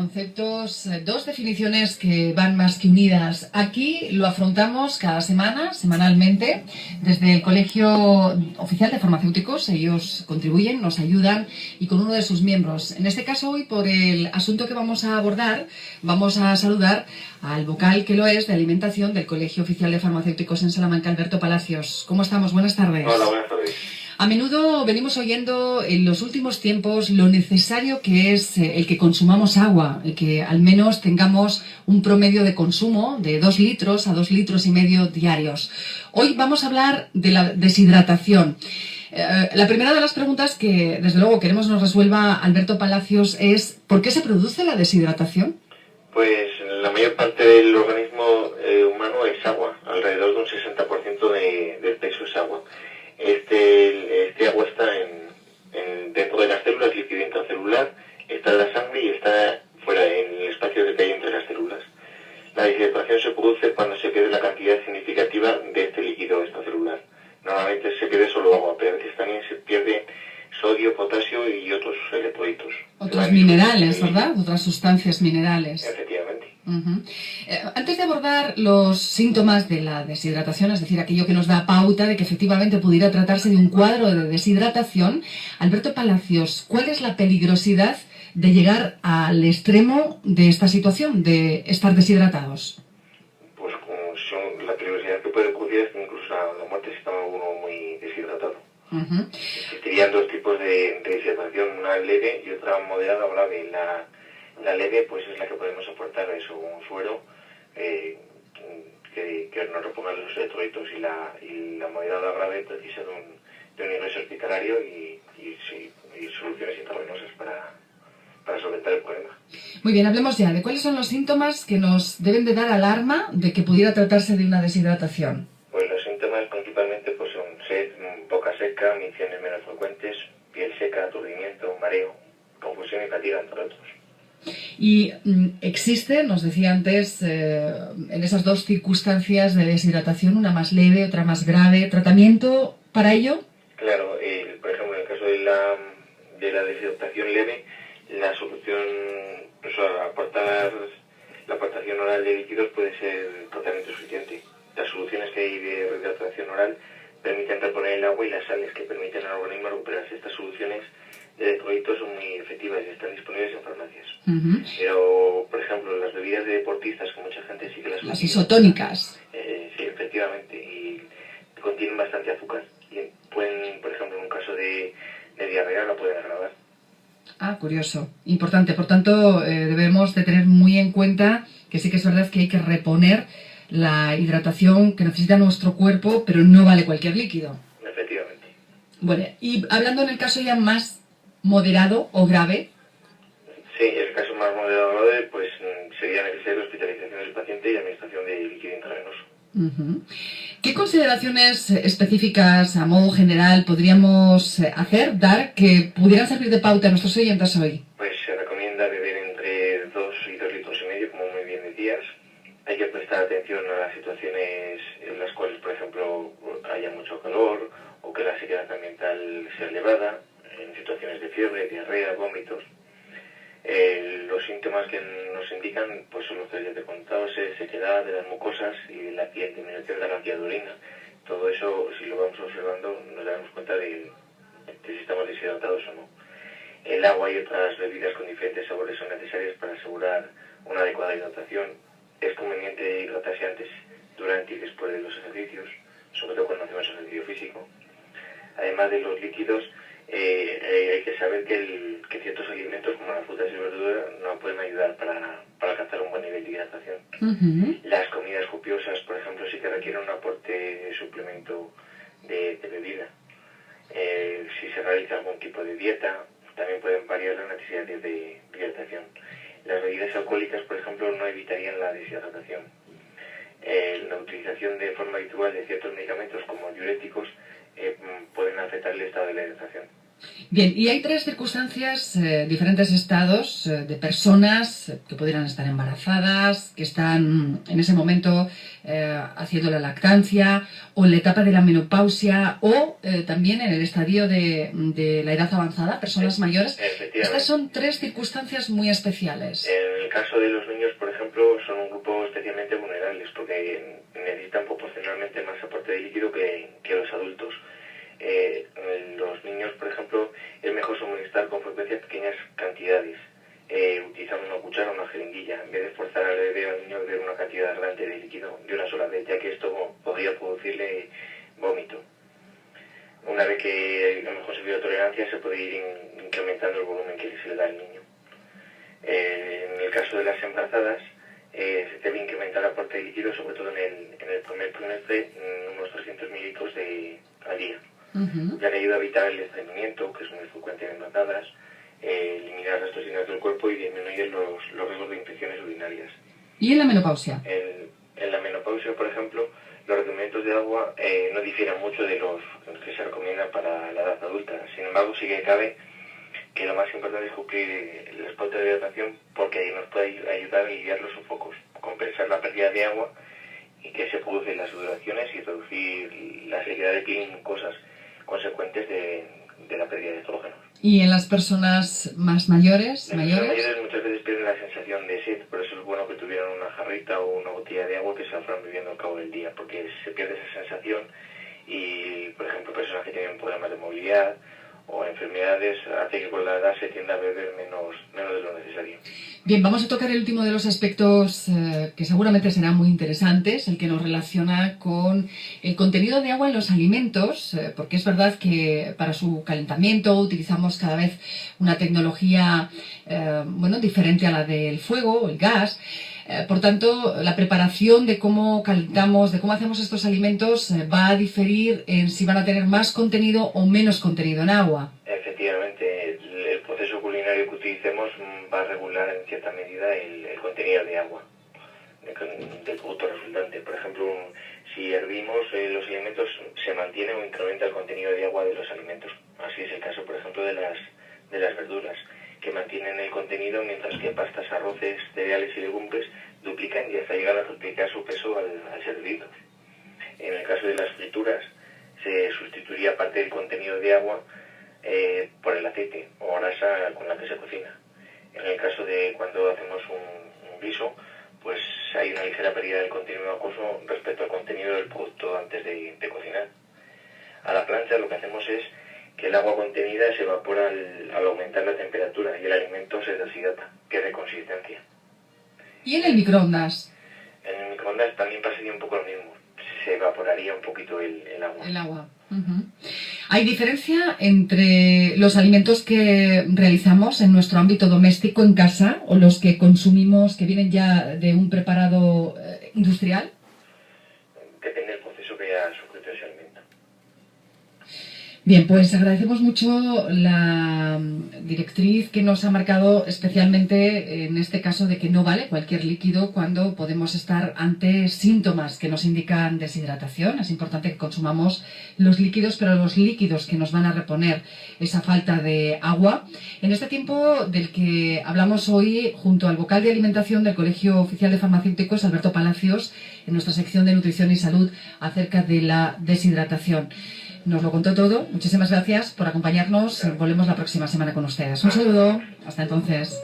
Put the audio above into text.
conceptos, dos definiciones que van más que unidas. Aquí lo afrontamos cada semana, semanalmente, desde el Colegio Oficial de Farmacéuticos. Ellos contribuyen, nos ayudan y con uno de sus miembros. En este caso, hoy, por el asunto que vamos a abordar, vamos a saludar al vocal que lo es de alimentación del Colegio Oficial de Farmacéuticos en Salamanca, Alberto Palacios. ¿Cómo estamos? Buenas tardes. Hola, buenas tardes. A menudo venimos oyendo en los últimos tiempos lo necesario que es el que consumamos agua, el que al menos tengamos un promedio de consumo de 2 litros a 2,5 litros diarios. Hoy vamos a hablar de la deshidratación. La primera de las preguntas que desde luego queremos nos resuelva Alberto Palacios es ¿por qué se produce la deshidratación? Pues la mayor parte del organismo humano es agua, alrededor de un 60% del peso es agua. Este agua está dentro de las células, líquido intracelular, está en la sangre y está fuera, en el espacio que hay entre las células. La deshidratación se produce cuando se pierde la cantidad significativa de este líquido extracelular. Normalmente se pierde solo agua, pero a veces también se pierde sodio, potasio y otros electrolitos. Otros minerales, ¿verdad? Otras sustancias minerales. Efectivamente. Antes de abordar los síntomas de la deshidratación, es decir, aquello que nos da pauta de que efectivamente pudiera tratarse de un cuadro de deshidratación, Alberto Palacios, ¿cuál es la peligrosidad de llegar al extremo de esta situación, de estar deshidratados? Pues la peligrosidad que puede ocurrir es que incluso la muerte si está uno muy deshidratado. Existirían dos tipos de deshidratación, una leve y otra moderada o grave. La leve pues es la que podemos aportar eso, un suero que nos reponga los electrolitos, y la moderada grave precisa de un ingreso hospitalario y soluciones intravenosas para solventar el problema. Muy bien, hablemos ya de cuáles son los síntomas que nos deben de dar alarma de que pudiera tratarse de una deshidratación. Pues los síntomas principalmente pues son sed, boca seca, micciones menos frecuentes, piel seca, aturdimiento, mareo, confusión y fatiga, entre otros. Y existe, nos decía antes, en esas dos circunstancias de deshidratación, una más leve, otra más grave, ¿tratamiento para ello? Claro, por ejemplo, en el caso de la deshidratación leve, la solución, pues, la aportación oral de líquidos puede ser totalmente suficiente. Las soluciones que hay de rehidratación oral permiten reponer el agua y las sales que permiten al organismo recuperarse. Estas soluciones de electrolitos son muy efectivas y están disponibles en farmacias. Pero, por ejemplo, las bebidas de deportistas, que mucha gente sí que las Las isotónicas. Sí, efectivamente, y contienen bastante azúcar. Y pueden, por ejemplo, en un caso de diarrea, la pueden agravar. Ah, curioso. Importante. Por tanto, debemos de tener muy en cuenta que sí que es verdad que hay que reponer la hidratación que necesita nuestro cuerpo, pero no vale cualquier líquido. Efectivamente. Bueno, y hablando en el caso ya más moderado o grave. Sí, el caso más moderado o grave, pues sería necesaria hospitalización del paciente y administración de líquido intravenoso. ¿Qué consideraciones específicas a modo general podríamos dar que pudieran servir de pauta a nuestros oyentes hoy? Pues se recomienda beber entre 2 y 2,5 litros, como muy bien decías. Hay que prestar atención a las situaciones en las cuales, por ejemplo, haya mucho calor o que la sequedad ambiental sea elevada, en situaciones de fiebre, diarrea, vómitos. Los síntomas que nos indican pues son los que ya te he contado, sequedad de las mucosas y de la piel, disminución de la cantidad de orina. Todo eso, si lo vamos observando, nos damos cuenta de si estamos deshidratados o no. El agua y otras bebidas con diferentes sabores son necesarias para asegurar una adecuada hidratación. Es conveniente hidratarse antes, durante y después de los ejercicios, sobre todo cuando hacemos ejercicio físico. Además de los líquidos, hay que saber que ciertos alimentos como las frutas y verduras no pueden ayudar para alcanzar un buen nivel de hidratación. Las comidas copiosas, por ejemplo, sí que requieren un aporte de suplemento de bebida. Si se realiza algún tipo de dieta, también pueden variar las necesidades de hidratación. Las bebidas alcohólicas, por ejemplo, no evitarían la deshidratación. La utilización de forma habitual de ciertos medicamentos como diuréticos pueden afectar el estado de la hidratación. Bien, y hay 3 circunstancias, diferentes estados de personas que pudieran estar embarazadas, que están en ese momento haciendo la lactancia, o en la etapa de la menopausia, o también en el estadio de la edad avanzada, personas mayores. Estas son 3 circunstancias muy especiales. En caso de los niños, por ejemplo, son un grupo especialmente vulnerable porque necesitan proporcionalmente más aporte de líquido que los adultos. Los niños, por ejemplo, es mejor suministrar con frecuencia pequeñas cantidades, utilizando una cuchara o una jeringuilla, en vez de forzar al bebé o al niño a beber una cantidad grande de líquido de una sola vez, ya que esto podría producirle vómito. Una vez que hemos conseguido tolerancia, se puede ir incrementando el volumen que se le da al niño. En el caso de las embarazadas, se debe incrementar el aporte de líquido, sobre todo en el primer trimestre, unos 300 mililitros al día. Ya que ayuda a evitar el estreñimiento, que es muy frecuente en embarazadas, eliminar las toxinas del cuerpo y disminuir los riesgos de infecciones urinarias. ¿Y en la menopausia? En la menopausia, por ejemplo, los requerimientos de agua no difieren mucho de los que se recomiendan para la edad adulta. Sin embargo, sí que cabe que lo más importante es cumplir las pautas de hidratación, porque ahí nos puede ayudar a aliviar los sofocos, compensar la pérdida de agua y que se producen las sudoraciones y reducir la sequedad de piel y mucosas consecuentes de la pérdida de estrógenos. ¿Y en las personas más mayores? Las personas mayores muchas veces pierden la sensación de sed, por eso es bueno que tuvieran una jarrita o una botella de agua que se la fueran bebiendo al cabo del día, porque se pierde esa sensación y, por ejemplo, personas que tienen problemas de movilidad o enfermedades hace que con la edad se tienda a beber menos de lo necesario. Bien, vamos a tocar el último de los aspectos que seguramente serán muy interesantes, el que nos relaciona con el contenido de agua en los alimentos, porque es verdad que para su calentamiento utilizamos cada vez una tecnología diferente a la del fuego o el gas. Por tanto, la preparación de cómo calentamos, de cómo hacemos estos alimentos va a diferir en si van a tener más contenido o menos contenido en agua. Efectivamente, el proceso culinario que utilicemos va a regular en cierta medida el contenido de agua del producto resultante. Por ejemplo, si hervimos los alimentos, se mantiene o incrementa el contenido de agua de los alimentos. Así es el caso, por ejemplo, de las verduras, que mantienen el contenido, mientras que pastas, arroces, cereales y legumbres duplican y hasta llegan a duplicar su peso al ser hervidos. En el caso de las frituras, se sustituiría parte del contenido de agua por el aceite o grasa con la que se cocina. En el caso de cuando hacemos un guiso, pues hay una ligera pérdida del contenido acuoso respecto al contenido del producto antes de cocinar. A la plancha lo que hacemos es que el agua contenida se evapora al aumentar la temperatura y el alimento se deshidrata, pierde consistencia. ¿Y en el microondas? En el microondas también pasaría un poco lo mismo, se evaporaría un poquito el agua. El agua. ¿Hay diferencia entre los alimentos que realizamos en nuestro ámbito doméstico en casa o los que consumimos que vienen ya de un preparado industrial? Depende del proceso que haya sujeto ese alimento. Bien, pues agradecemos mucho la directriz que nos ha marcado, especialmente en este caso de que no vale cualquier líquido cuando podemos estar ante síntomas que nos indican deshidratación. Es importante que consumamos los líquidos, pero los líquidos que nos van a reponer esa falta de agua. En este tiempo del que hablamos hoy, junto al vocal de alimentación del Colegio Oficial de Farmacéuticos, Alberto Palacios, en nuestra sección de Nutrición y Salud, acerca de la deshidratación. Nos lo contó todo. Muchísimas gracias por acompañarnos. Volvemos la próxima semana con ustedes. Un saludo. Hasta entonces.